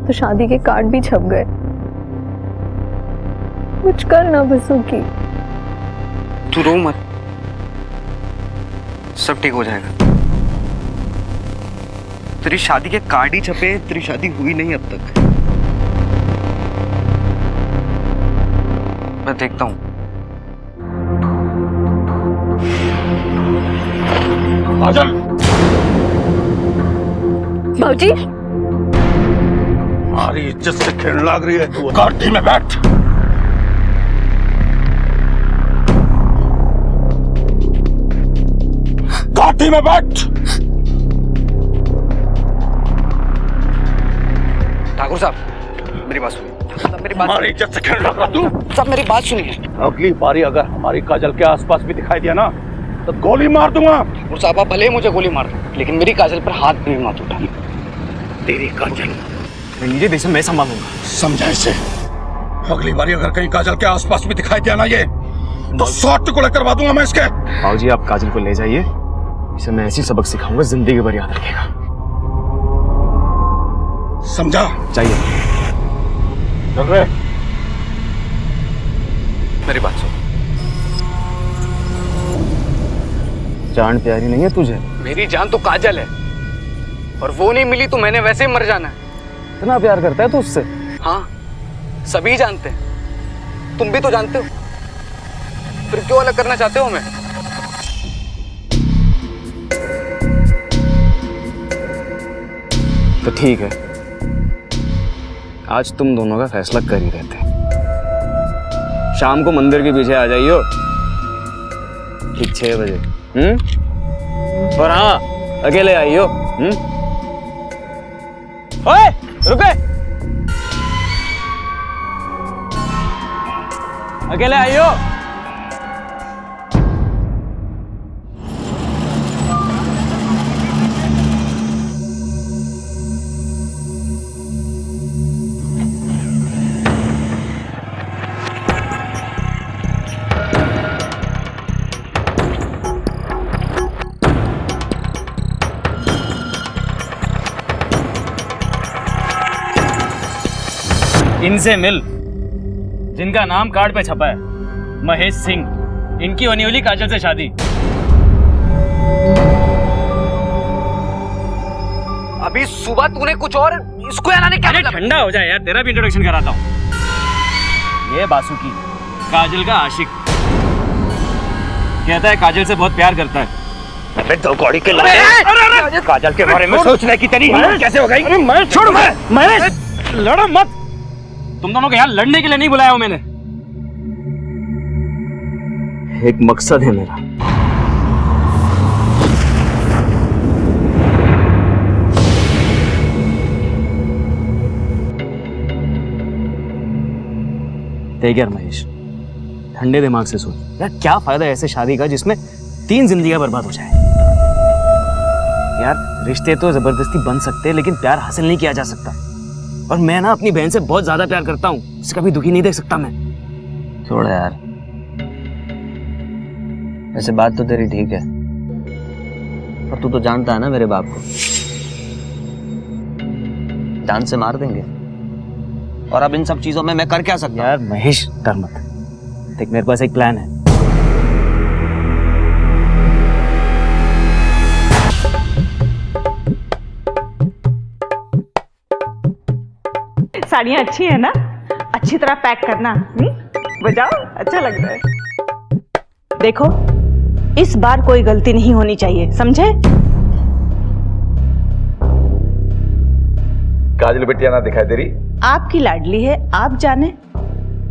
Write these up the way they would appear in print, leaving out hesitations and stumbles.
तो शादी के कार्ड भी छप गए। कुछ कर ना बसुकी। तू रो मत, सब ठीक हो जाएगा। तेरी शादी के कार्ड ही छपे, तेरी शादी हुई नहीं अब तक। मैं देखता हूं। काजल, भाऊजी, हमारी इज्जत से खेल लग रही है तू। गाड़ी में बैठ। गाड़ी में बैठ। ठाकुर साहब, मेरी बात सुनिए। हमारी इज्जत से खेल रहा तू। साहब मेरी बात सुनिए। अगली बारी अगर हमारी काजल के आसपास भी दिखाई दिया ना तो गोली मार दूंगा। ठाकुर साहब, आप भले ही मुझे गोली मार दो, लेकिन मेरी काजल पर हाथ भी मत उठा। तेरी काजल नीचे देश मैं संभालूंगा। समझा इसे। अगली बारी अगर कहीं काजल के आसपास भी दिखाई दिया ना ये तो 100 टुकड़े करवा दूंगा मैं इसके। बाबूजी, आप काजल को ले जाइए, इसे मैं ऐसी सबक सिखाऊंगा जिंदगी भर याद रखेगा। समझा? चाहिए। चल रहे। मेरी बात सुन। जान प्यारी नहीं है तुझे? मेरी जान तो काजल है, और वो नहीं मिली तो मैंने वैसे ही मर जाना है। इतना प्यार करता है तू उससे? हाँ, सभी जानते हैं, तुम भी तो जानते हो। फिर क्यों अलग करना चाहते हो हमें? तो ठीक है, आज तुम दोनों का फैसला कर ही रहते हैं। शाम को मंदिर के पीछे आ जाइयो, ठीक 6 बजे। और हाँ, अकेले आइयो। ओए, रुके। अकेले आइयो। इनसे मिल, जिनका नाम कार्ड पे छपा है, महेश सिंह। इनकी होने वाली काजल से शादी। अभी सुबह तूने कुछ और, इसको यहाँ लाने क्या मतलब? ठंडा हो जाए यार, तेरा भी इंट्रोडक्शन कराता हूँ। ये बासुकी, काजल का आशिक। कहता है काजल से बहुत प्यार करता है। अबे दो कौड़ी के लाले। काजल के बारे में सोचने की तेरी हिम्मत कैसे हो गई? अरे मैं छोड़, मैं लड़ो मत। तुम दोनों को यहाँ लड़ने के लिए नहीं बुलाया हूं मैंने। एक मकसद है मेरा। देख यार महेश, ठंडे दिमाग से सोच यार, क्या फायदा ऐसे शादी का जिसमें 3 जिंदगियां बर्बाद हो जाए। यार रिश्ते तो जबरदस्ती बन सकते हैं, लेकिन प्यार हासिल नहीं किया जा सकता। और मैं ना अपनी बहन से बहुत ज्यादा प्यार करता हूँ, इसे कभी दुखी नहीं देख सकता मैं। छोड़ यार, ऐसे बात तो तेरी ठीक है, पर तू तो जानता है ना मेरे बाप को, जान से मार देंगे। और अब इन सब चीजों में मैं कर क्या सकता हूं? यार महेश, डर मत। देख, मेरे पास एक प्लान है। साड़ियाँ अच्छी है ना? अच्छी तरह पैक करना। बजाओ, अच्छा लग रहा है। देखो, इस बार कोई गलती नहीं होनी चाहिए, समझे? काजल बिटिया ना दिखाई दे रही? आपकी लाडली है, आप जाने।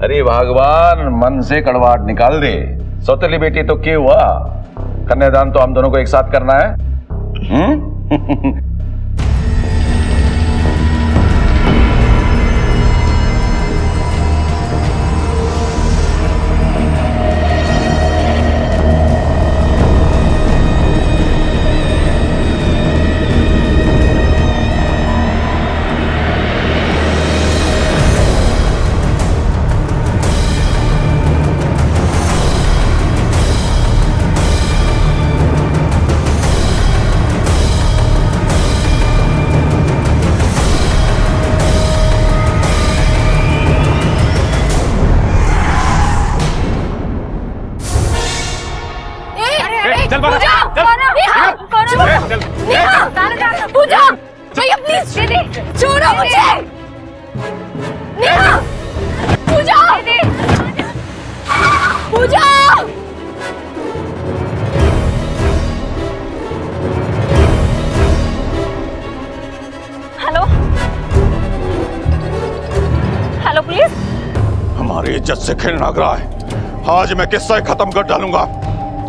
अरे भगवान, मन से कड़वाहट निकाल दे। सौतेली बेटी तो क्या हुआ? कन्यादान तो हम दोनों को एक साथ करना है। प्लीज दीदी छोड़ो मुझे। नेहा पूजा दीदी पूजा। Hello hello police. हमारी इज्जत से खेलना रहा है। आज मैं किस्सा खत्म कर डालूंगा,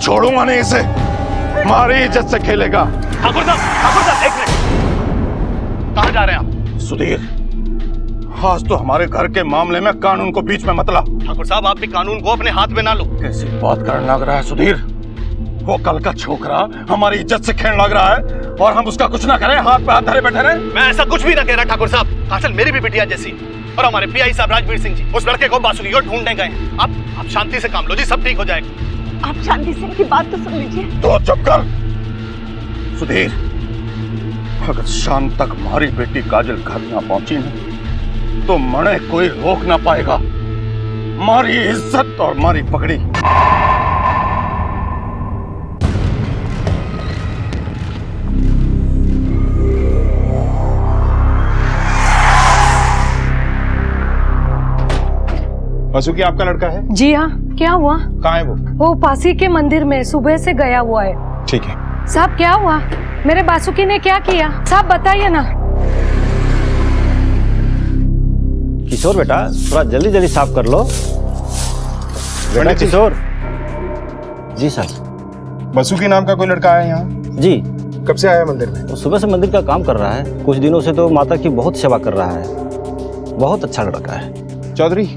छोड़ूंगा नहीं इसे। हमारी इज्जत से खेलेगा। ठाकुर साहब एक मिनट, कहाँ जा रहे हैं आप? सुधीर, आज तो हमारे घर के मामले में कानून को बीच में मत ला। ठाकुर साहब, आप भी कानून को अपने हाथ में ना लो। कैसी बात करने लग रहा है सुधीर? वो कल का छोकरा हमारी इज्जत से खेलने लग रहा है और हम उसका कुछ ना करें, हाथ पे हाथ धरे बैठे रहे। मैं ऐसा कुछ भी ना कह रहा ठाकुर साहब। काजल मेरी भी बिटिया जैसी, और हमारे पीआई साहब राजवीर सिंह जी उस लड़के को बासुकी को ढूंढने गए। आप शांति से काम लो जी, सब ठीक हो जाएगा। आप शांति से इनकी बात तो सुन लीजिए। तो चुप कर सुधीर। अगर शाम तक हमारी बेटी काजल घर ना पहुंची ना, तो मणे कोई रोक ना पाएगा। हमारी इज्जत और हमारी पगड़ी। वासुकी आपका लड़का है? जी हाँ, क्या हुआ? कहाँ है वो पासी के मंदिर में सुबह से गया हुआ है। ठीक है। साहब क्या हुआ? मेरे बासुकी ने क्या किया? साहब बताइए ना। किशोर बेटा, थोड़ा जल्दी जल्दी साफ कर लो बेटा। किशोर जी सर। वासुकी नाम का कोई लड़का आया यहाँ? जी। कब से आया मंदिर में? वो सुबह से मंदिर का काम कर रहा है। कुछ दिनों से तो माता की बहुत सेवा कर रहा है। बहुत अच्छा लड़का है। चौधरी,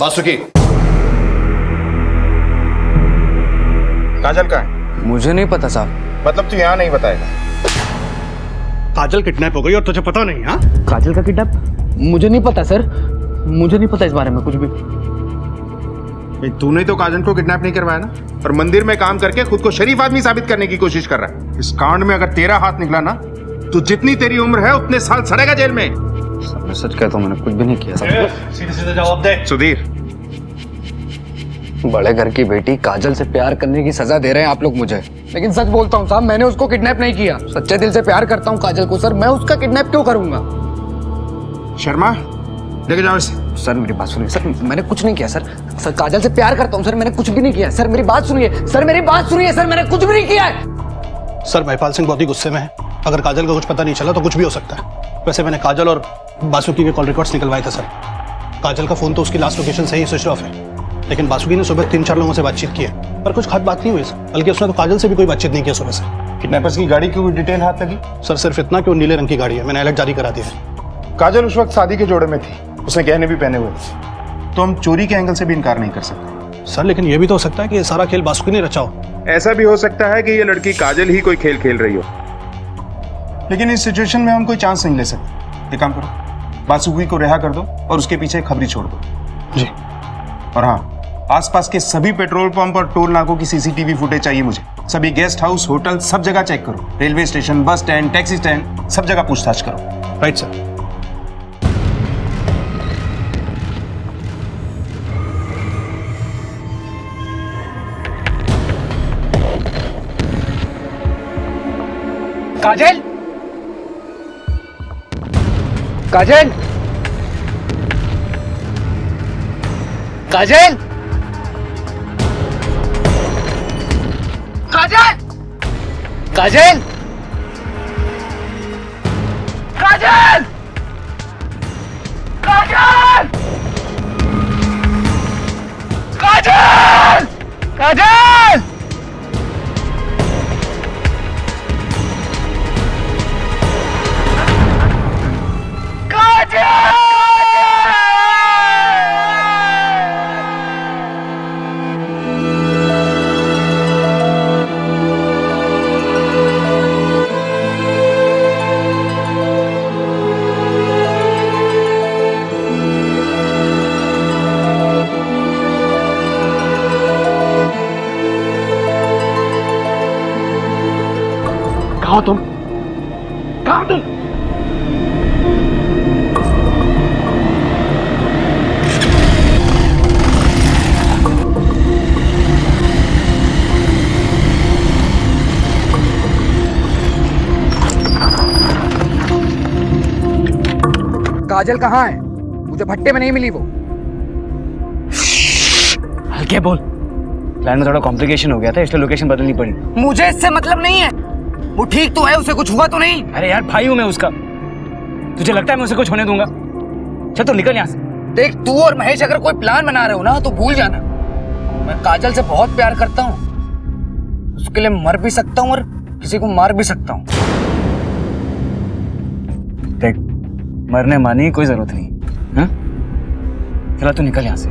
वासुकी, काजल कहाँ है? मुझे नहीं पता साहब। मतलब तू यहाँ नहीं बताएगा? काजल किडनैप हो गई और तुझे पता नहीं? हाँ, काजल का किडनैप? मुझे नहीं पता सर, मुझे नहीं पता इस बारे में कुछ भी। भाई तूने तो काजल को किडनैप नहीं करवाया ना, और मंदिर में काम करके खुद को शरीफ आदमी साबित करने की कोशिश कर रहा है। इस कांड में अगर तेरा हाथ निकला ना, तो जितनी तेरी उम्र है उतने साल सड़ेगा जेल में। मैं सच कहता हूँ, मैंने कुछ भी नहीं किया सर। सीधे सीधे जवाब दे। सुधीर, बड़े घर की बेटी काजल से प्यार करने की सजा दे रहे हैं आप लोग मुझे, लेकिन सच बोलता हूँ साहब, मैंने उसको किडनैप नहीं किया। सच्चे दिल से प्यार करता हूँ काजल को सर, मैं उसका किडनैप क्यों करूंगा? शर्मा, लेके जाओ इसे। सर मेरी बात सुनिए सर, मैंने कुछ नहीं किया सर। सर काजल से प्यार करता हूँ सर, मैंने कुछ भी नहीं किया। सर मेरी बात सुनिए सर, मेरी बात सुनिए सर, मैंने कुछ भी नहीं किया है। सर महिपाल सिंह बहुत ही गुस्से में है। अगर काजल का कुछ पता नहीं चला तो कुछ भी हो सकता है। वैसे मैंने काजल और बासुकी के कॉल रिकॉर्ड्स निकलवाए थे सर। काजल का फोन तो उसकी लास्ट लोकेशन से ही स्विच ऑफ है, लेकिन बासुकी ने सुबह 3-4 लोगों से बातचीत की है, पर कुछ खास बात नहीं हुई सर। बल्कि उसने तो काजल से भी कोई बातचीत नहीं की सुबह से। किडनैपर्स की गाड़ी की कोई डिटेल हाथ लगी? सर सिर्फ इतना कि वो नीले रंग की गाड़ी है, मैंने अलर्ट जारी करा दिया है। काजल उस वक्त शादी के जोड़े में थी, उसने गहने भी पहने हुए थे, तो हम चोरी के एंगल से भी इनकार नहीं कर सकते। सर लेकिन ये भी तो हो सकता है कि ये सारा खेल बासुकी ने रचा हो। ऐसा भी हो सकता है कि ये लड़की काजल ही कोई खेल खेल रही हो, लेकिन इस सिचुएशन में हम कोई चांस नहीं ले सकते। एक काम करो, बासुकी को रिहा कर दो और उसके पीछे खबरी छोड़ दो। जी। और हाँ, आसपास के सभी पेट्रोल पंप और टोल नाकों की सीसीटीवी फुटेज चाहिए मुझे। सभी गेस्ट हाउस, होटल, सब जगह चेक करो। Railway station, bus stand, taxi stand, सब जगह पूछताछ करो। Right sir. काजल, काजल, काजल, काजल, काजल, काजल, काजल, काजल, काजल। कहाँ तुम? कहाँ तुम? काजल कहाँ है? मुझे भट्टे में नहीं मिली वो। हल्के बोल। प्लान में थोड़ा कॉम्प्लिकेशन हो गया था, इसलिए लोकेशन बदलनी पड़ी। मुझे इससे मतलब नहीं है। वो ठीक तो है, उसे कुछ हुआ तो नहीं? अरे यार भाई हूं मैं उसका। तुझे लगता है मैं उसे कुछ होने दूंगा? चल तो निकल यहाँ से। देख तू और महेश अगर कोई प्लान बना रहे हो ना तो भूल जाना, मैं काजल से बहुत प्यार करता हूँ। उसके लिए मर भी सकता हूँ और किसी को मार भी सकता हूँ। देख मरने मारने की कोई जरूरत नहीं। हाँ? चला तू निकल यहाँ से।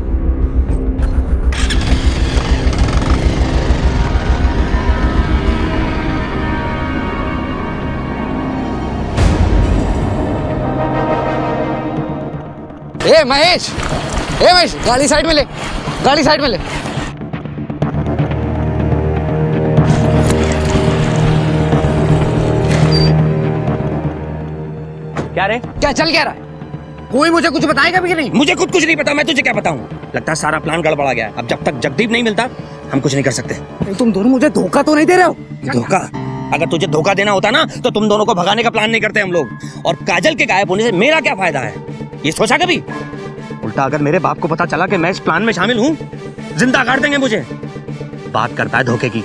ए महेश, गाड़ी साइड में ले, गाड़ी साइड में ले। क्या रे? क्या चल क्या रहा है? कोई मुझे कुछ बताएगा भी कि नहीं? मुझे कुछ नहीं पता, मैं तुझे क्या बताऊं? लगता है सारा प्लान गड़बड़ा गया। अब जब तक जगदीप नहीं मिलता हम कुछ नहीं कर सकते। तुम दोनों मुझे धोखा तो नहीं दे रहे हो? धोखा? अगर तुझे धोखा देना होता ना तो तुम दोनों को भगाने का प्लान नहीं करते हम लोग। और काजल के गायब होने से मेरा क्या फायदा है, ये सोचा कभी? उल्टा अगर मेरे बाप को पता चला कि मैं इस प्लान में शामिल हूं, जिंदा काट देंगे मुझे। बात करता है धोखे की।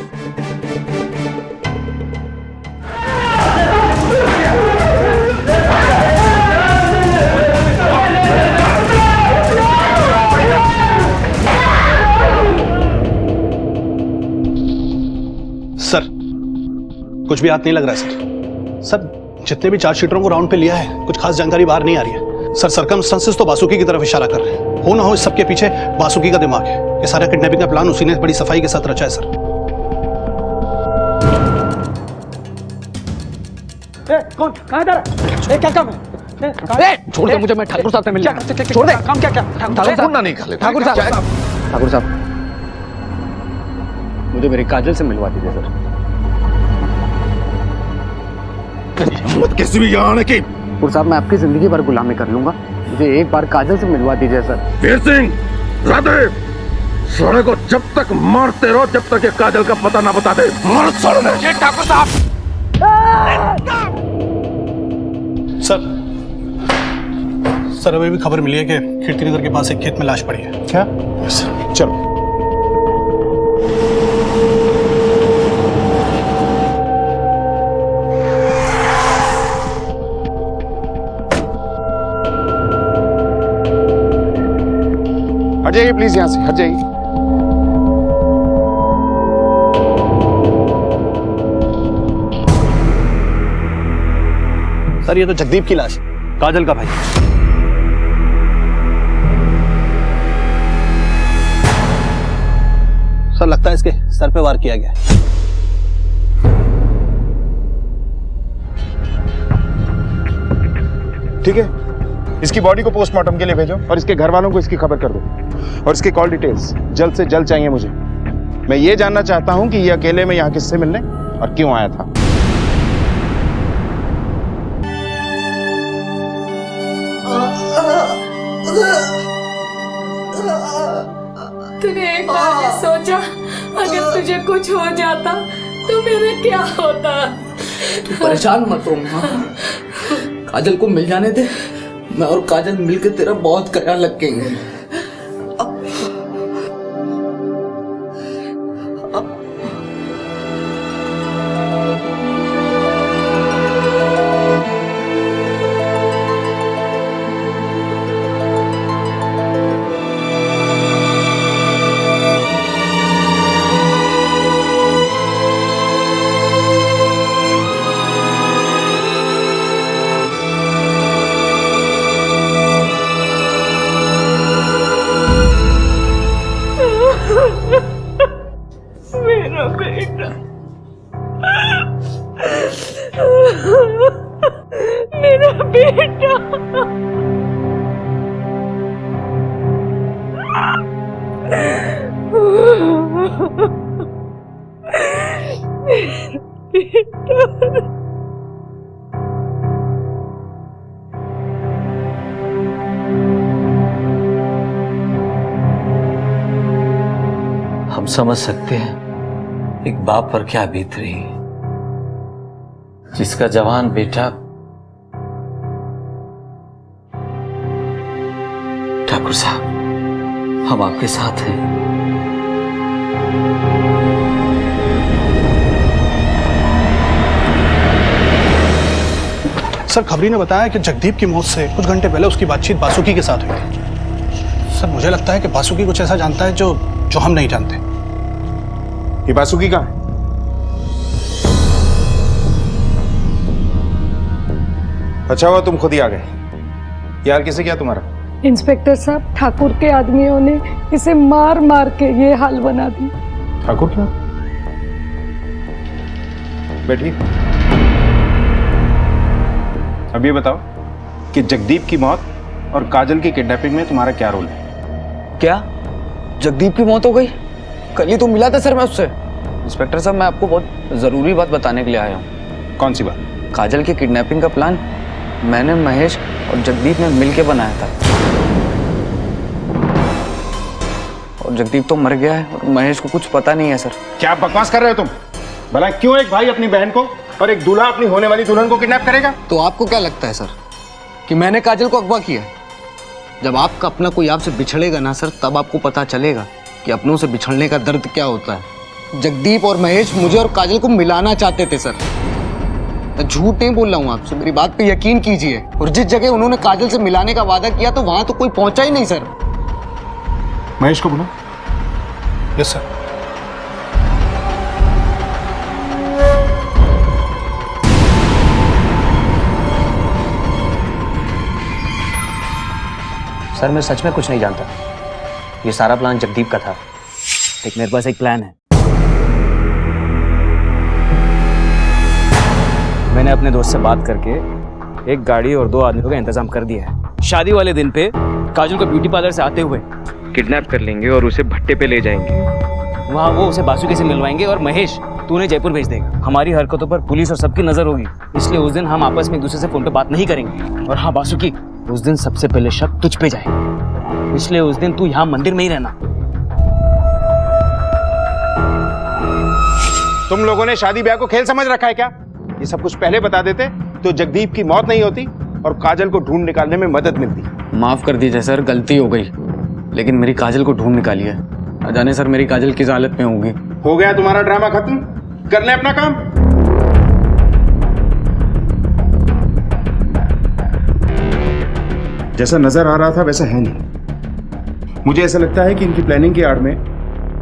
सर कुछ भी हाथ नहीं लग रहा है सर। जितने भी चार्जशीटरों को राउंड पे लिया है कुछ खास जानकारी बाहर नहीं आ रही है सर। सर्कमस्टेंसेस तो बासुकी की तरफ इशारा कर रहे हैं। हो ना हो इस सबके पीछे बासुकी का दिमाग है। ये सारा किडनैपिंग का प्लान उसी ने बड़ी सफाई के साथ रचा है सर। कौन? कहाँ जा रहा है? क्या काम है? छोड़ दे मुझे, मैं ठाकुर साहब से मिलना है। छोड़ दे। काम क्या? ठाकुर साहब नहीं खा ले। ठाकुर साहब मुझे मेरी काजल से मिलवा दीजिए सर। हिम्मत कैसी भी यहाँ आने की? ठाकुर साहब मैं आपकी जिंदगी भर गुलामी कर लूंगा, मुझे एक बार काजल से मिलवा दीजिए सर। वीर सिंह, राधे, सोने को जब तक मारते रहो जब तक ये काजल का पता ना बता दे। मार सोने। ठाकुर साहब। सर अभी भी खबर मिली है कि कीर्तिनगर के पास एक खेत में लाश पड़ी है। क्या? चलो हट जाइए प्लीज, यहां से हट जाइए। सर ये तो जगदीप की लाश, काजल का भाई। सर लगता है इसके सर पे वार किया गया। ठीक है, इसकी बॉडी को पोस्टमार्टम के लिए भेजो और इसके घर वालों को इसकी खबर कर दो। और इसके कॉल डिटेल्स जल्द से जल्द चाहिए मुझे। मैं ये जानना चाहता हूं कि ये अकेले में यहाँ किससे मिलने और क्यों आया था। तूने एक बार ये सोचा अगर तुझे कुछ हो जाता तो मेरा क्या होता? तू परेशान मत हो माँ, काजल को मिल जाने दे। मैं और काजल मिलकर तेरा बहुत ख्याल रखेंगे। मेरा बेटा, मेरा बेटा। हम समझ सकते हैं एक बाप पर क्या बीत रही है, जिसका जवान बेटा ठाकुर साहब, हम आपके साथ हैं। सर, खबरी ने बताया कि जगदीप की मौत से कुछ घंटे पहले उसकी बातचीत बासुकी के साथ हुई थी। सर, मुझे लगता है कि बासुकी कुछ ऐसा जानता है जो हम नहीं जानते। ये बासुकी कहाँ है? अच्छा हुआ तुम खुद ही आ गए। यार किसे क्या तुम्हारा? इंस्पेक्टर साहब, ठाकुर के आदमियों ने इसे मार मार के ये हाल बना दी। ठाकुर क्या? बैठिए। अब ये बताओ कि जगदीप की मौत और काजल की किडनैपिंग में तुम्हारा क्या रोल है? क्या जगदीप की मौत हो गई? कल ही तो मिला था सर मैं उससे। इंस्पेक्टर साहब, मैं आपको बहुत जरूरी बात बताने के लिए आया हूँ। कौन सी बात? काजल की किडनैपिंग का प्लान मैंने, महेश और जगदीप ने मिलके बनाया था। और जगदीप तो मर गया है और महेश को कुछ पता नहीं है सर। क्या बकवास कर रहे हो तुम? भला क्यों एक भाई अपनी बहन को और एक दूल्हा अपनी होने वाली दुल्हन को किडनैप करेगा? तो आपको क्या लगता है सर कि मैंने काजल को अगवा किया? जब आपका अपना कोई आपसे बिछड़ेगा ना सर, तब आपको पता चलेगा कि अपनों से बिछड़ने का दर्द क्या होता है। जगदीप और महेश मुझे और काजल को मिलाना चाहते थे सर। मैं झूठ नहीं बोल रहा हूँ आपसे, मेरी बात पे यकीन कीजिए। और जिस जगह उन्होंने काजल से मिलाने का वादा किया तो वहां तो कोई पहुंचा ही नहीं सर। महेश को बुला। Yes sir. सर, मैं सच में कुछ नहीं जानता। ये सारा प्लान जगदीप का था। एक मेरे पास एक प्लान है। मैंने अपने दोस्त से बात करके एक गाड़ी और 2 आदमियों का इंतजाम कर दिया है। शादी वाले दिन पे काजल को ब्यूटी पार्लर से आते हुए किडनैप कर लेंगे और उसे भट्टे पे ले जाएंगे। वहाँ वो उसे बासुकी से मिलवाएंगे और महेश तू उन्हें जयपुर भेज देगा। हमारी हरकतों पर पुलिस और सबकी नजर होगी, इसलिए उस दिन हम आपस में एक दूसरे से फोन पे बात नहीं करेंगे। और हाँ बासुकी, उस दिन सबसे पहले शक तुझ पे जाए, इसलिए उस दिन तू यहाँ मंदिर में ही रहना। तुम लोगों ने शादी ब्याह को खेल समझ रखा है क्या? ये सब कुछ पहले बता देते तो जगदीप की मौत नहीं होती और काजल को ढूंढ निकालने में मदद मिलती। माफ कर दीजिए सर, गलती हो गई, लेकिन मेरी काजल को ढूंढ निकालिए। न जाने सर मेरी काजल किस हालत में होगी। हो गया तुम्हारा ड्रामा खत्म, कर ले अपना काम। जैसा नजर आ रहा था वैसा है नहीं। मुझे ऐसा लगता है कि इनकी प्लानिंग की आड़ में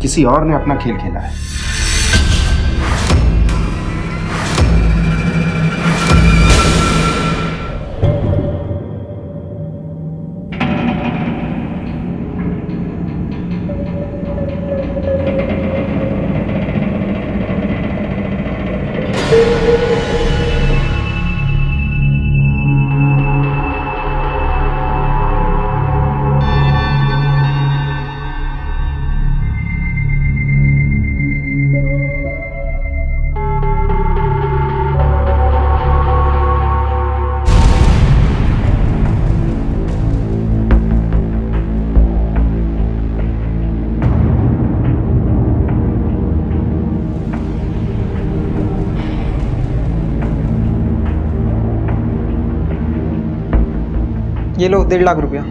किसी और ने अपना खेल खेला है। ये लो 1.5 लाख रुपया।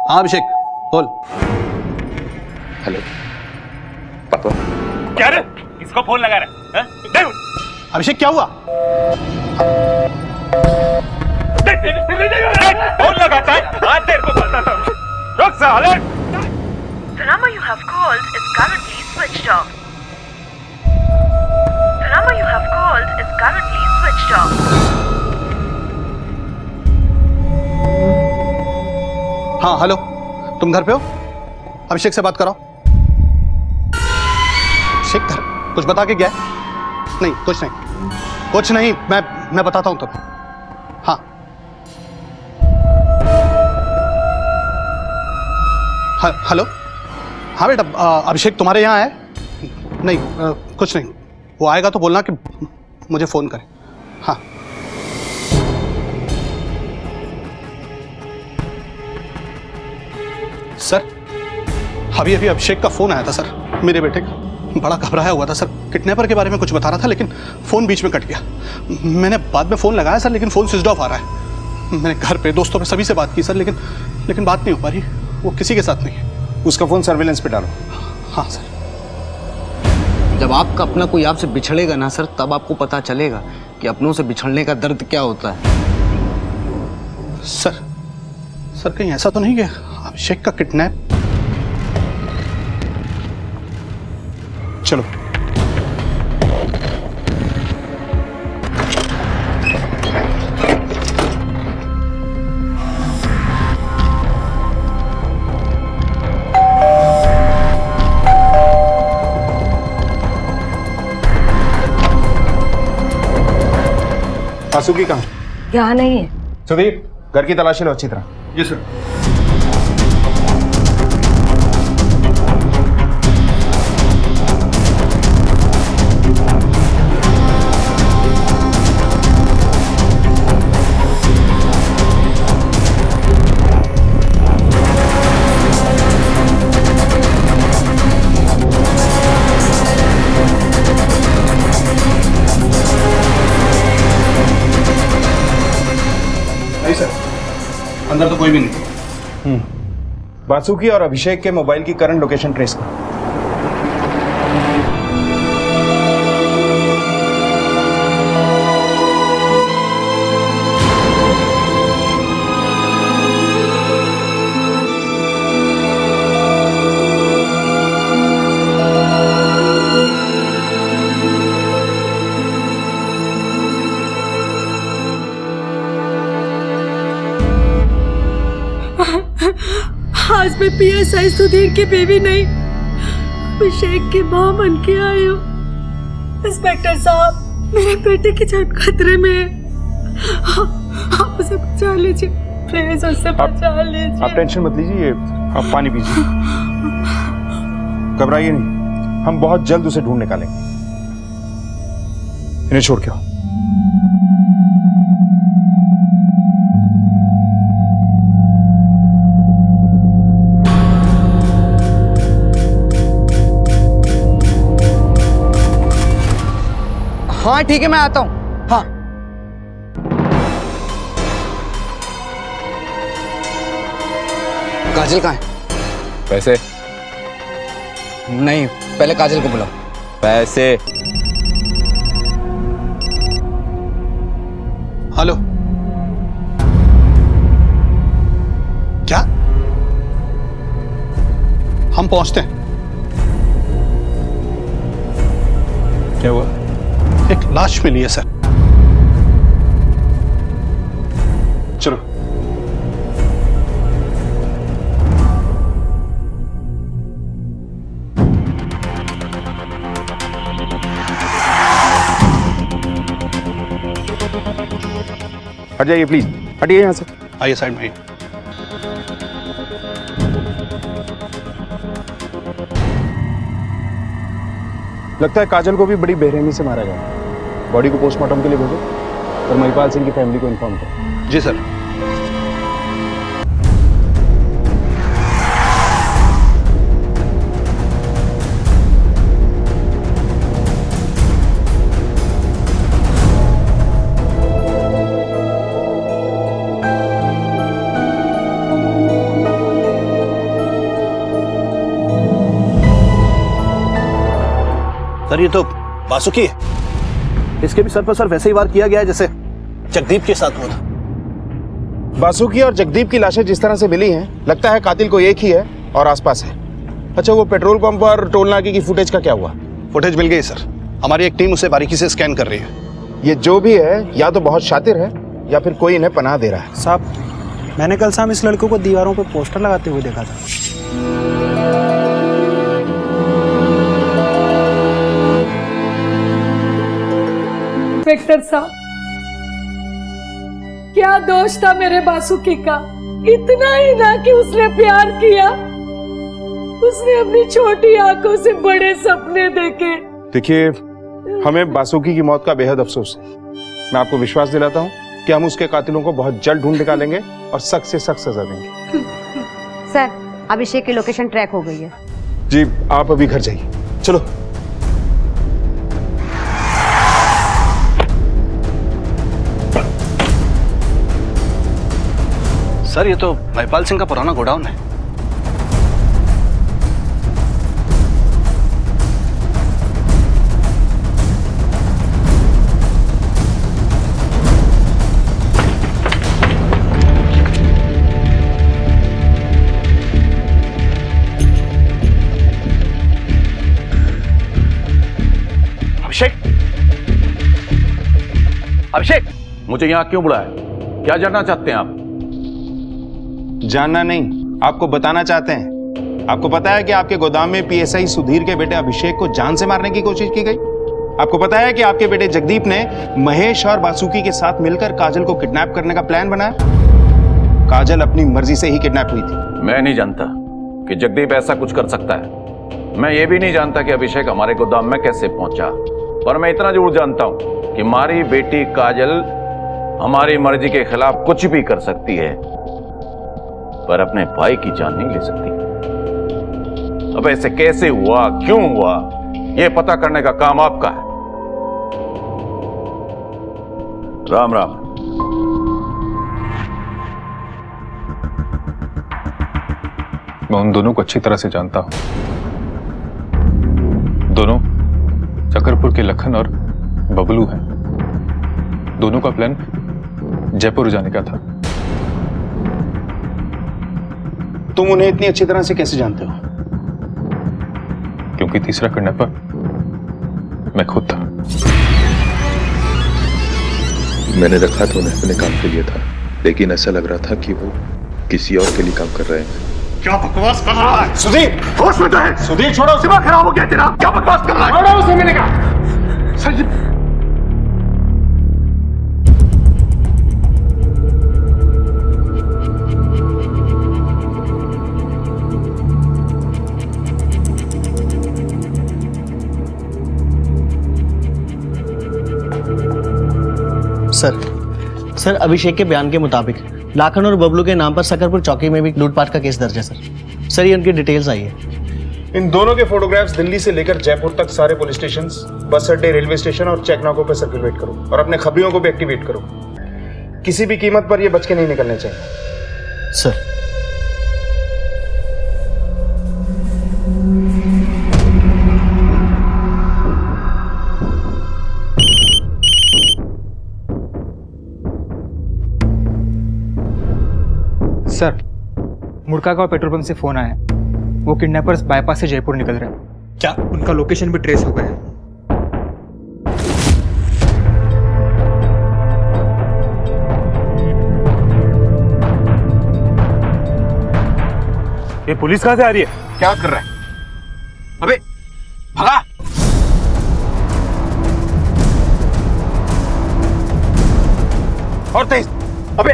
हाँ अभिषेक बोल। हेलो पापा। क्या रे? किसको फोन लगा रहा है? अभिषेक क्या हुआ? फोन लगाता है? आज तेरे को बताता हूँ। रुक साले। The number you have called is currently switched off. The number you have called is currently switched off. हाँ हेलो, तुम घर पे हो? अभिषेक से बात कराओ। अभिषेक घर कुछ बता के गया है? नहीं कुछ नहीं, मैं बताता हूँ तुम्हें। हाँ हेलो। हाँ बेटा, अभिषेक तुम्हारे यहाँ है? नहीं कुछ नहीं, वो आएगा तो बोलना कि मुझे फोन करे। हाँ सर, अभी अभिषेक का फोन आया था सर, मेरे बेटे का। बड़ा घबराया हुआ था सर। किडनैपर के बारे में कुछ बता रहा था लेकिन फ़ोन बीच में कट गया। मैंने बाद में फ़ोन लगाया सर, लेकिन फ़ोन स्विच ऑफ आ रहा है। मैंने घर पे, दोस्तों पे, सभी से बात की सर, लेकिन बात नहीं हो पा रही। वो किसी के साथ नहीं है। उसका फ़ोन सर्विलेंस पे डालो। हाँ सर। जब आपका अपना कोई आपसे बिछड़ेगा ना सर, तब आपको पता चलेगा कि अपनों से बिछड़ने का दर्द क्या होता है। सर कहीं ऐसा तो नहीं कि अभिषेक का किडनैप? चलो। वासुकी कहाँ? यहाँ नहीं है। सुधीर, घर की तलाशी लो अच्छी तरह। जी सर। नहीं सर, अंदर तो कोई भी नहीं। वासुकी और अभिषेक के मोबाइल की करंट लोकेशन ट्रेस करो। आज मैं PSI सुधीर की बेबी नहीं, अभिषेक की मां बन के आई हूँ। इंस्पेक्टर साहब, मेरे बेटे की जान खतरे में है। आप उसे बचा लीजिए, प्लीज उसे बचा लीजिए। आप टेंशन मत लीजिए, आप पानी पीजिए। घबराइए नहीं, हम बहुत जल्द उसे ढूंढ निकालेंगे। इन्हें छोड़ के आओ। हाँ ठीक है, मैं आता हूँ। हाँ काजल कहाँ है? पैसे नहीं, पहले काजल को बुलाओ। पैसे। हेलो, क्या? हम पहुंचते हैं। क्या हुआ? एक लाश मिली है सर। चलो। हट जाइए प्लीज, हटिए यहाँ से। आइए साइड में। लगता है काजल को भी बड़ी बेरहमी से मारा गया। बॉडी को पोस्टमार्टम के लिए भेजो और महिपाल सिंह की फैमिली को इन्फॉर्म करो। जी सर। सर ये तो वासुकी है। इसके भी सर पर सर वैसे ही वार किया गया है जैसे जगदीप के साथ हुआ था। वासुकी और जगदीप की लाशें जिस तरह से मिली हैं, लगता है कातिल को एक ही है और आसपास है। अच्छा, वो पेट्रोल पंप और टोल नाके की फुटेज का क्या हुआ? फुटेज मिल गई सर। हमारी एक टीम उसे बारीकी से स्कैन कर रही है। ये जो भी है या तो बहुत शातिर है या फिर कोई इन्हें पनाह दे रहा है। साहब, मैंने कल शाम इस लड़के को दीवारों पे पोस्टर लगाते हुए देखा था। इंस्पेक्टर साहब, क्या दोष था मेरे बासुकी का? इतना ही ना कि उसने प्यार किया, उसने अपनी छोटी आंखों से बड़े सपने देखे। देखिए, हमें बासुकी की मौत का बेहद अफसोस है। मैं आपको विश्वास दिलाता हूँ कि हम उसके कातिलों को बहुत जल्द ढूंढ निकालेंगे और सख्त से सख्त सजा देंगे। सर, अभिषेक की लोकेशन ट्रैक हो गई है। जी, आप अभी घर जाइए। चलो सर ये तो महिपाल सिंह का पुराना गोडाउन है। अभिषेक, अभिषेक, मुझे यहाँ क्यों बुलाया? क्या जानना चाहते हैं आप? जानना नहीं, आपको बताना चाहते हैं। आपको पता है कि आपके गोदाम में पीएसआई सुधीर के बेटे अभिषेक को जान से मारने की कोशिश की गई। आपको पता है कि आपके बेटे जगदीप ने महेश और बासुकी के साथ मिलकर काजल को किडनैप करने का प्लान बनाया। काजल अपनी मर्जी से ही किडनैप हुई थी। मैं नहीं जानता कि जगदीप ऐसा कुछ कर सकता है। मैं ये भी नहीं जानता कि अभिषेक हमारे गोदाम में कैसे पहुंचा। पर मैं इतना जरूर जानता हूं कि हमारी बेटी काजल हमारी मर्जी के खिलाफ कुछ भी कर सकती है, पर अपने भाई की जान नहीं ले सकती। अब ऐसे कैसे हुआ, क्यों हुआ, यह पता करने का काम आपका है। राम राम। मैं उन दोनों को अच्छी तरह से जानता हूं। दोनों शकरपुर के लखन और बबलू हैं। दोनों का प्लान जयपुर जाने का था। तुम उन्हें इतनी अच्छी तरह से कैसे जानते हो? क्योंकि तीसरा किडनैपर मैं खुद था। मैंने रखा तो उन्हें अपने काम के लिए था, लेकिन ऐसा लग रहा था कि वो किसी और के लिए काम कर रहे हैं। क्या बकवास कर रहा है सुधीर? होश में तो है? सुधीर छोड़ो, दिमाग खराब हो गया तेरा। क्या बकवास कर रहा है? छोड़ो उसे, मैंने कहा। संजीव, सर अभिषेक के बयान के मुताबिक लाखन और बबलू के नाम पर सकरपुर चौकी में भी लूटपाट का केस दर्ज है सर ये उनकी डिटेल्स आई है। इन दोनों के फोटोग्राफ्स दिल्ली से लेकर जयपुर तक सारे पुलिस स्टेशन, बस अड्डे, रेलवे स्टेशन और चेक नाकों पर सर्कुलेट करो और अपने खबरियों को भी एक्टिवेट करो। किसी भी कीमत पर ये बच के नहीं निकलने चाहिए। सर सर मुड़का का पेट्रोल पंप से फोन आया। वो किडनैपर्स बाईपास से जयपुर निकल रहे हैं। क्या उनका लोकेशन भी ट्रेस हो गया है? ये पुलिस कहां से आ रही है? क्या कर रहा है? अबे भगा! और तेज! अबे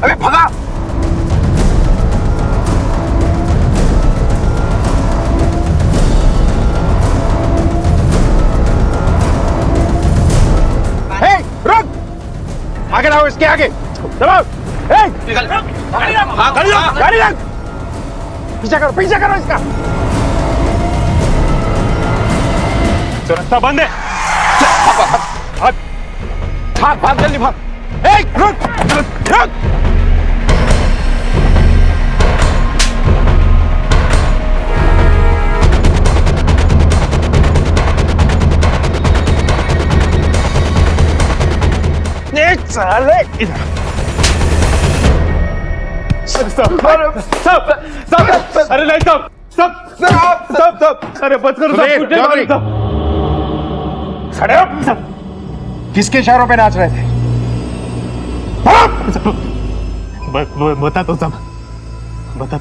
अबे भगा! आगे लाओ, इसके आगे दबाओ। गाड़ी रख, पीछा करो इसका। तो रास्ता बंद है। भाग जल्दी भाग। रुक। साले अरे नहीं सब अरे बच करो। किसके इशारों पे नाच रहे थे? बता तो सब बता।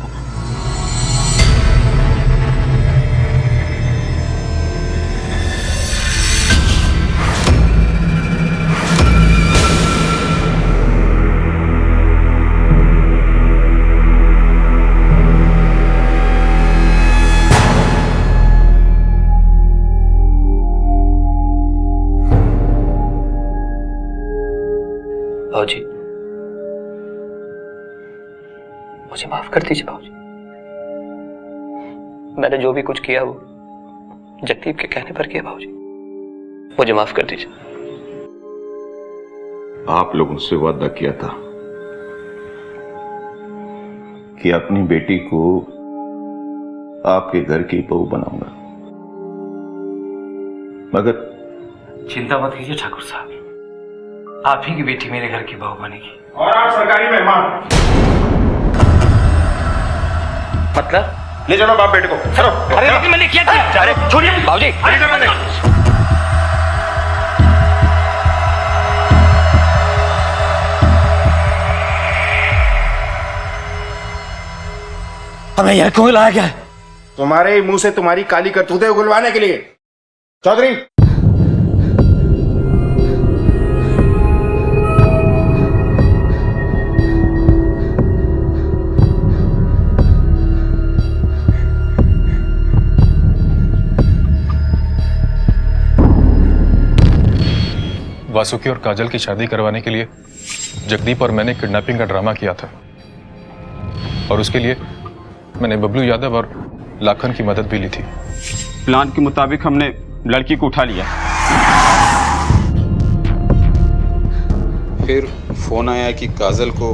भाऊजी मुझे माफ कर दीजिए भाऊजी। मैंने जो भी कुछ किया वो जगदीप के कहने पर किया भाऊजी। मुझे माफ कर दीजिए। आप लोगों से वादा किया था कि अपनी बेटी को आपके घर की बहू बनाऊंगा, मगर चिंता मत कीजिए ठाकुर साहब, आप ही की बेटी मेरे घर की बहू बनेगी। और आप सरकारी मेहमान। मतलब ले चलो बाप बेटे को, चलो। अरे लेकिन मैंने क्या किया? अरे छोड़िए बाबूजी। हमें यह क्यों लाया गया है? तुम्हारे ही मुंह से तुम्हारी काली करतूतें उगलवाने के लिए। चौधरी, वासुकी और काजल की शादी करवाने के लिए जगदीप और मैंने किडनैपिंग का ड्रामा किया था, और उसके लिए मैंने बबलू यादव और लाखन की मदद भी ली थी। प्लान के मुताबिक हमने लड़की को उठा लिया, फिर फोन आया कि काजल को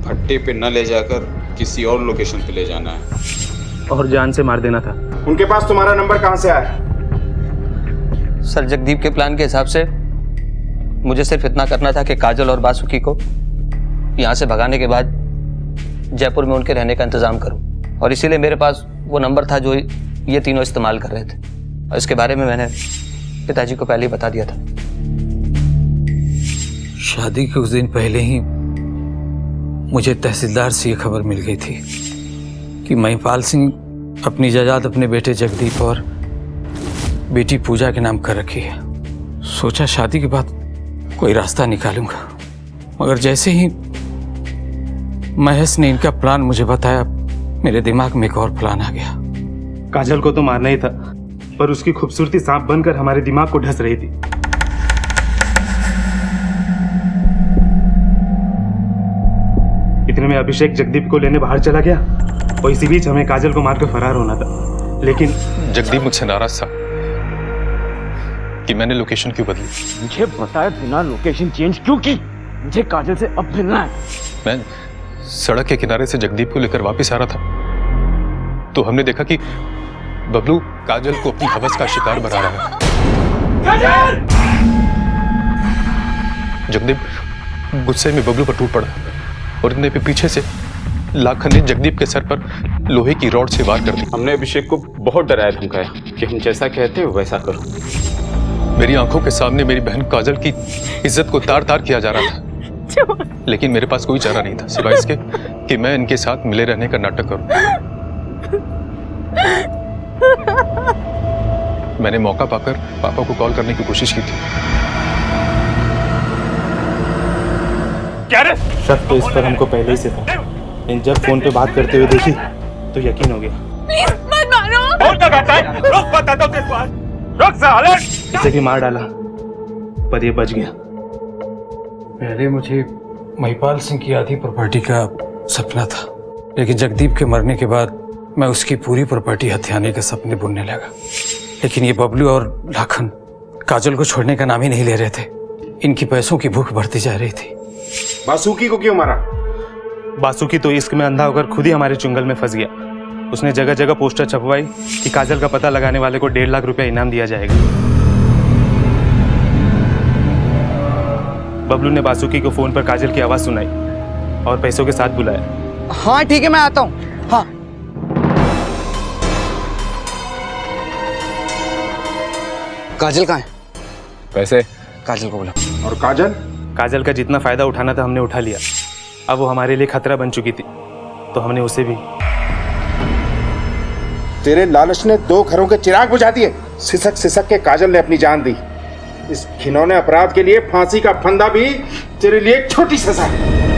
भट्टे पे न ले जाकर किसी और लोकेशन पे ले जाना है और जान से मार देना था। उनके पास तुम्हारा नंबर कहां से आया? सर, जगदीप के प्लान के हिसाब से मुझे सिर्फ इतना करना था कि काजल और वासुकी को यहाँ से भगाने के बाद जयपुर में उनके रहने का इंतजाम करूं, और इसीलिए मेरे पास वो नंबर था जो ये तीनों इस्तेमाल कर रहे थे, और इसके बारे में मैंने पिताजी को पहले ही बता दिया था। शादी के कुछ दिन पहले ही मुझे तहसीलदार से ये खबर मिल गई थी कि महिपाल सिंह अपनी जायदाद अपने बेटे जगदीप और बेटी पूजा के नाम कर रखी है। सोचा शादी के बाद कोई रास्ता निकालूंगा, मगर जैसे ही महेश ने इनका प्लान मुझे बताया, मेरे दिमाग में एक और प्लान आ गया। काजल को तो मारना ही था, पर उसकी खूबसूरती सांप बनकर हमारे दिमाग को ढस रही थी। इतने में अभिषेक जगदीप को लेने बाहर चला गया, और इसी बीच हमें काजल को मारकर फरार होना था। लेकिन जगदीप मुझसे नाराज था कि मैंने लोकेशन क्यों बदली। मुझे बताए बिना लोकेशन चेंज क्यों की? मुझे काजल से अब मिलना है। मैं सड़क के किनारे से जगदीप को लेकर वापस आ रहा था, तो हमने देखा कि बबलू काजल को अपनी हवस का शिकार बना रहा है। जगदीप गुस्से में बबलू पर टूट पड़ा, और इतने पे पीछे से लाखन ने जगदीप के सर पर लोहे की रॉड से वार कर दी। हमने अभिषेक को बहुत डराया धमकाया कि हम जैसा कहते हैं वैसा करो। मेरी आंखों के सामने मेरी बहन काजल की इज्जत को तार तार किया जा रहा था, लेकिन मेरे पास कोई चारा नहीं था सिवाय इसके कि मैं इनके साथ मिले रहने का नाटक करूं। मैंने मौका पाकर पापा को कॉल करने की कोशिश की थी। क्या रे? शक तो इस पर हमको पहले ही से था, लेकिन जब फोन पे बात करते हुए देखी तो यकीन हो गया। प्लीज मत मारो। और क्या करता है? रुक, बताता हूं तेरे को आज। रुक साले। इसे भी मार डाला, पर ये बच गया। पहले मुझे महिपाल सिंह की आधी प्रॉपर्टी का सपना था, लेकिन जगदीप के मरने के बाद मैं उसकी पूरी प्रॉपर्टी हथियाने के सपने बुनने लगा। लेकिन ये बबलू और लाखन काजल को छोड़ने का नाम ही नहीं ले रहे थे। इनकी पैसों की भूख बढ़ती जा रही थी। बासुकी को क्यों मारा? बासुकी तो इश्क में अंधा होकर खुद ही हमारे चुंगल में फंस गया। उसने जगह जगह पोस्टर छपवाई कि काजल का पता लगाने वाले को 1.5 लाख रुपया इनाम दिया जाएगा। बबलू ने बासुकी को फोन पर काजल की आवाज सुनाई और पैसों के साथ बुलाया। हाँ ठीक है, मैं आता हूँ। हाँ काजल कहाँ है? पैसे काजल को बुला। और काजल? काजल का जितना फायदा उठाना था हमने उठा लिया। अब वो हमारे लिए खतरा बन चुकी थी, तो हमने उसे भी। तेरे लालच ने 2 घरों के चिराग बुझा दिए। सिसक सिसक के काजल ने अपनी जान दी। इस घिनौने अपराध के लिए फांसी का फंदा भी तेरे लिए एक छोटी सजा है।